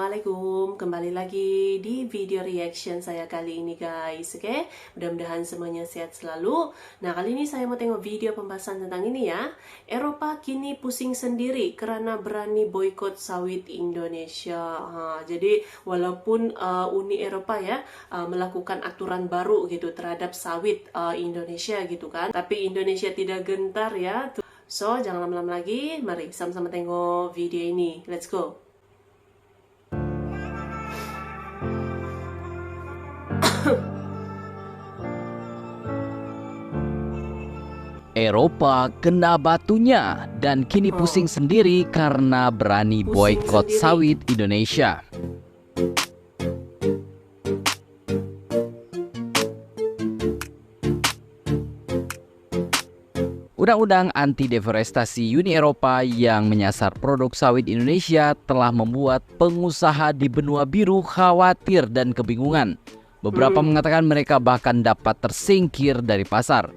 Assalamualaikum, kembali lagi di video reaction saya kali ini guys. Oke, mudah-mudahan semuanya sehat selalu. Nah, kali ini saya mau tengok video pembahasan tentang ini ya. Eropa kini pusing sendiri karena berani boikot sawit Indonesia. Jadi walaupun Uni Eropa ya melakukan aturan baru gitu terhadap sawit Indonesia gitu kan, tapi Indonesia tidak gentar ya. So, jangan lama-lama lagi, mari sama-sama tengok video ini. Let's go. Eropa kena batunya dan kini pusing sendiri karena berani boikot sawit Indonesia. Undang-undang anti-deforestasi Uni Eropa yang menyasar produk sawit Indonesia telah membuat pengusaha di benua biru khawatir dan kebingungan. Beberapa mengatakan mereka bahkan dapat tersingkir dari pasar.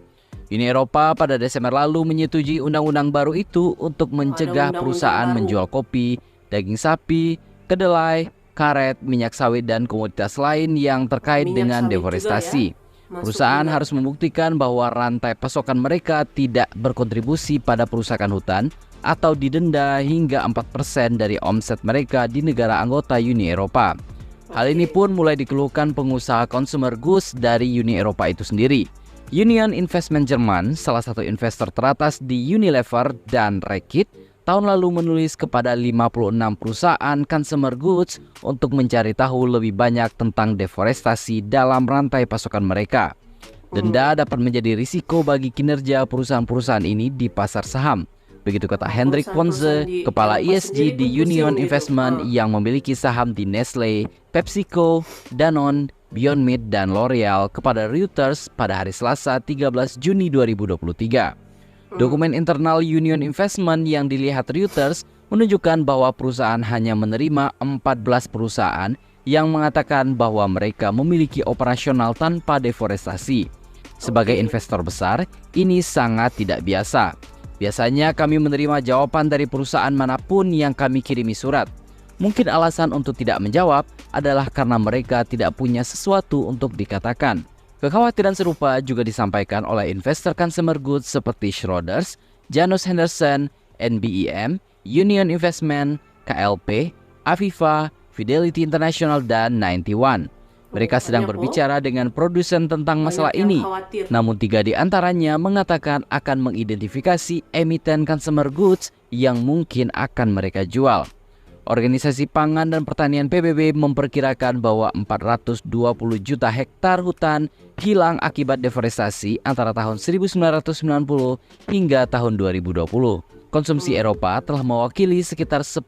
Uni Eropa pada Desember lalu menyetujui undang-undang baru itu untuk mencegah perusahaan menjual kopi, daging sapi, kedelai, karet, minyak sawit, dan komoditas lain yang terkait dengan deforestasi. Perusahaan harus membuktikan bahwa rantai pasokan mereka tidak berkontribusi pada perusakan hutan atau didenda hingga 4% dari omset mereka di negara anggota Uni Eropa. Hal ini pun mulai dikeluhkan pengusaha consumer goods dari Uni Eropa itu sendiri. Union Investment Jerman, salah satu investor teratas di Unilever dan Reckitt, tahun lalu menulis kepada 56 perusahaan consumer goods untuk mencari tahu lebih banyak tentang deforestasi dalam rantai pasokan mereka. Denda dapat menjadi risiko bagi kinerja perusahaan-perusahaan ini di pasar saham. Begitu kata Hendrik Ponze, kepala ESG di Union Investment yang memiliki saham di Nestle, PepsiCo, Danone, Beyond Meat, dan L'Oreal kepada Reuters pada hari Selasa 13 Juni 2023. Dokumen internal Union Investment yang dilihat Reuters menunjukkan bahwa perusahaan hanya menerima 14 perusahaan yang mengatakan bahwa mereka memiliki operasional tanpa deforestasi. Sebagai investor besar, ini sangat tidak biasa. Biasanya kami menerima jawaban dari perusahaan manapun yang kami kirimi surat. Mungkin alasan untuk tidak menjawab adalah karena mereka tidak punya sesuatu untuk dikatakan. Kekhawatiran serupa juga disampaikan oleh investor consumer goods seperti Schroders, Janus Henderson, NBEM, Union Investment, KLP, Aviva, Fidelity International, dan 91. Mereka sedang berbicara dengan produsen tentang masalah ini. Namun 3 di antaranya mengatakan akan mengidentifikasi emiten consumer goods yang mungkin akan mereka jual. Organisasi Pangan dan Pertanian PBB memperkirakan bahwa 420 juta hektar hutan hilang akibat deforestasi antara tahun 1990 hingga tahun 2020. Konsumsi Eropa telah mewakili sekitar 10%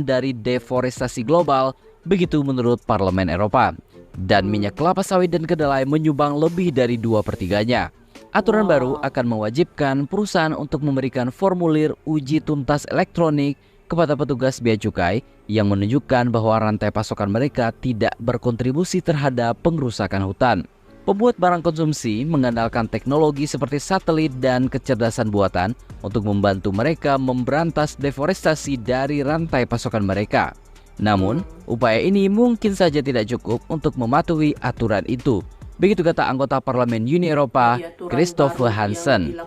dari deforestasi global, begitu menurut Parlemen Eropa. Dan minyak kelapa sawit dan kedelai menyumbang lebih dari 2/3-nya. Aturan baru akan mewajibkan perusahaan untuk memberikan formulir uji tuntas elektronik kepada petugas bea cukai yang menunjukkan bahwa rantai pasokan mereka tidak berkontribusi terhadap pengrusakan hutan. Pembuat barang konsumsi mengandalkan teknologi seperti satelit dan kecerdasan buatan untuk membantu mereka memberantas deforestasi dari rantai pasokan mereka. Namun, upaya ini mungkin saja tidak cukup untuk mematuhi aturan itu. Begitu kata anggota Parlemen Uni Eropa, Christopher Hansen.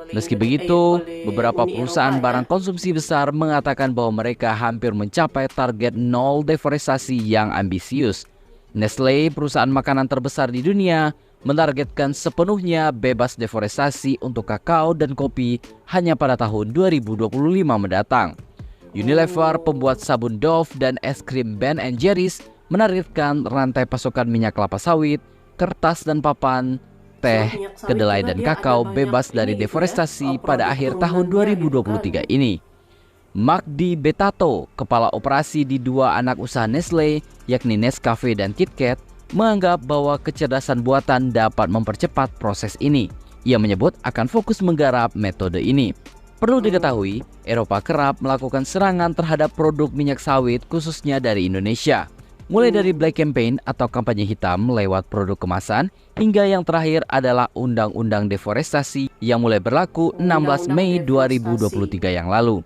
Meski begitu, beberapa perusahaan barang konsumsi besar mengatakan bahwa mereka hampir mencapai target nol deforestasi yang ambisius. Nestle, perusahaan makanan terbesar di dunia, menargetkan sepenuhnya bebas deforestasi untuk kakao dan kopi hanya pada tahun 2025 mendatang. Unilever, pembuat sabun Dove dan es krim Ben & Jerry's, menargetkan rantai pasokan minyak kelapa sawit, kertas dan papan, teh, kedelai, dan kakao bebas dari deforestasi pada akhir tahun 2023 ini. Magdi Betato, kepala operasi di 2 anak usaha Nestle, yakni Nescafe dan KitKat, menganggap bahwa kecerdasan buatan dapat mempercepat proses ini. Ia menyebut akan fokus menggarap metode ini. Perlu diketahui, Eropa kerap melakukan serangan terhadap produk minyak sawit khususnya dari Indonesia. Mulai dari Black Campaign atau kampanye hitam lewat produk kemasan, hingga yang terakhir adalah Undang-Undang Deforestasi yang mulai berlaku 16 Mei 2023 yang lalu.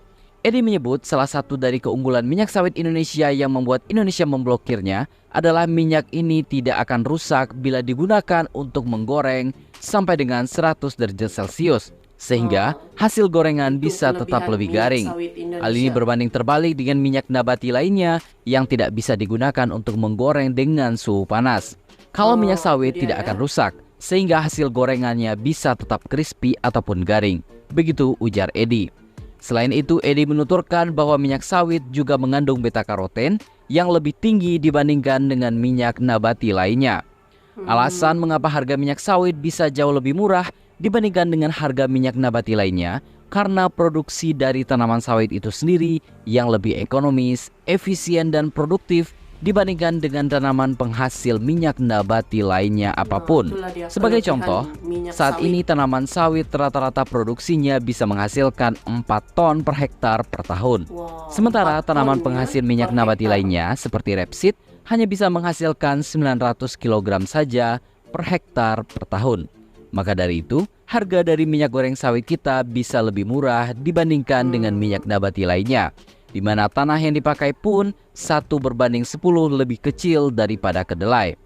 Edi menyebut salah satu dari keunggulan minyak sawit Indonesia yang membuat Indonesia memblokirnya adalah minyak ini tidak akan rusak bila digunakan untuk menggoreng sampai dengan 100 derajat Celcius, sehingga hasil gorengan Itu bisa tetap kelebihan lebih minyak garing. sawit Indonesia. Hal ini berbanding terbalik dengan minyak nabati lainnya yang tidak bisa digunakan untuk menggoreng dengan suhu panas. Kalau minyak sawit itu dia tidak ya. akan rusak, sehingga hasil gorengannya bisa tetap crispy ataupun garing. Begitu ujar Edi. Selain itu, Edi menuturkan bahwa minyak sawit juga mengandung beta-karoten yang lebih tinggi dibandingkan dengan minyak nabati lainnya. Alasan mengapa harga minyak sawit bisa jauh lebih murah dibandingkan dengan harga minyak nabati lainnya karena produksi dari tanaman sawit itu sendiri yang lebih ekonomis, efisien, dan produktif dibandingkan dengan tanaman penghasil minyak nabati lainnya apapun. Itulah dia Sebagai kelebihan contoh, minyak saat sawit. ini tanaman sawit rata-rata produksinya bisa menghasilkan 4 ton per hektar per tahun. Wow, Sementara 4 tanaman ton ya penghasil minyak per nabati hektar. lainnya seperti rapeseed hanya bisa menghasilkan 900 kg saja per hektar per tahun. Maka dari itu, harga dari minyak goreng sawit kita bisa lebih murah dibandingkan dengan minyak nabati lainnya, di mana tanah yang dipakai pun 1:10 lebih kecil daripada kedelai.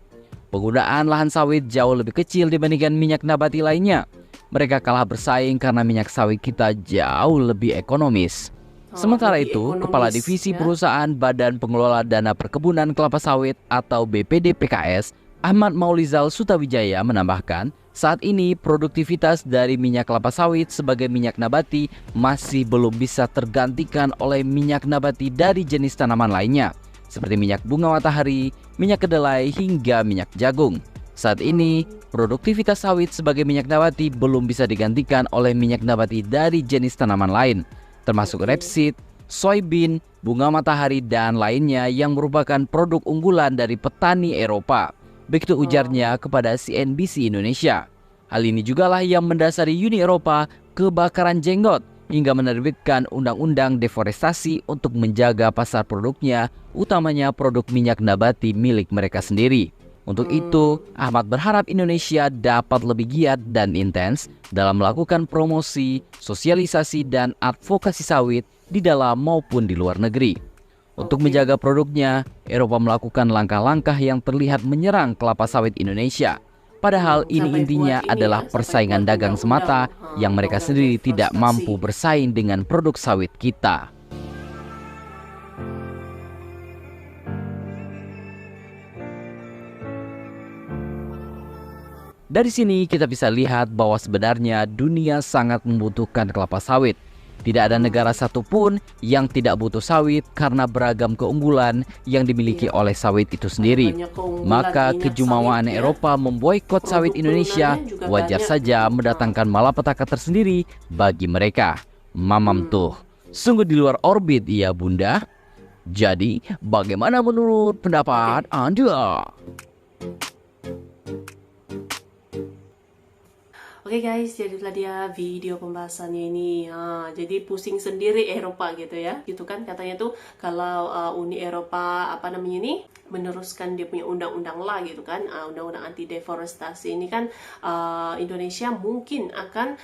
Penggunaan lahan sawit jauh lebih kecil dibandingkan minyak nabati lainnya. Mereka kalah bersaing karena minyak sawit kita jauh lebih ekonomis. Sementara lebih itu, ekonomis, Kepala Divisi ya. Perusahaan Badan Pengelola Dana Perkebunan Kelapa Sawit atau BPD PKS, Ahmad Maulizal Sutawijaya menambahkan, saat ini produktivitas dari minyak kelapa sawit sebagai minyak nabati masih belum bisa tergantikan oleh minyak nabati dari jenis tanaman lainnya, seperti minyak bunga matahari, minyak kedelai, hingga minyak jagung. Saat ini, produktivitas sawit sebagai minyak nabati belum bisa digantikan oleh minyak nabati dari jenis tanaman lain, termasuk rapeseed, soybean, bunga matahari, dan lainnya yang merupakan produk unggulan dari petani Eropa. Begitu ujarnya kepada CNBC Indonesia. Hal ini jugalah yang mendasari Uni Eropa kebakaran jenggot hingga menerbitkan undang-undang deforestasi untuk menjaga pasar produknya, utamanya produk minyak nabati milik mereka sendiri. Untuk itu, Ahmad berharap Indonesia dapat lebih giat dan intens dalam melakukan promosi, sosialisasi, dan advokasi sawit di dalam maupun di luar negeri. Untuk menjaga produknya, Eropa melakukan langkah-langkah yang terlihat menyerang kelapa sawit Indonesia. Padahal ini Sampai intinya buat ini adalah ya, sampai persaingan buat dagang semata undang-undang, yang mereka undang-undang sendiri tidak deforestasi. mampu bersaing dengan produk sawit kita. Dari sini kita bisa lihat bahwa sebenarnya dunia sangat membutuhkan kelapa sawit. Tidak ada negara satupun yang tidak butuh sawit karena beragam keunggulan yang dimiliki oleh sawit itu sendiri. Banyak keunggulan Maka minyak kejumawaan sawit, ya. Eropa memboikot sawit Produk Indonesia turunannya juga wajar banyak. saja mendatangkan malapetaka tersendiri bagi mereka. Mamam tuh, sungguh di luar orbit ya bunda. Jadi bagaimana menurut pendapat Anda? Oke guys, jadilah dia video pembahasannya ini. Jadi pusing sendiri Eropa gitu ya. Gitu kan katanya tuh kalau Uni Eropa apa namanya ini meneruskan dia punya undang-undang lah gitu kan, undang-undang anti deforestasi ini kan Indonesia mungkin akan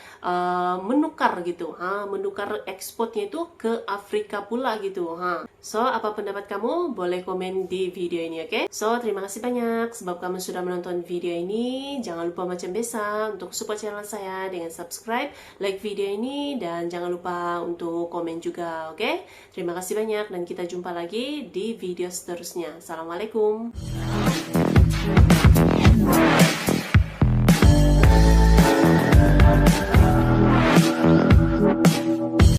menukar gitu, menukar ekspornya itu ke Afrika pula gitu. So apa pendapat kamu? Boleh komen di video ini, oke? So terima kasih banyak sebab kamu sudah menonton video ini. Jangan lupa macam biasa untuk support channel saya dengan subscribe, like video ini, dan jangan lupa untuk komen juga, oke? Terima kasih banyak dan kita jumpa lagi di video seterusnya. Assalamualaikum.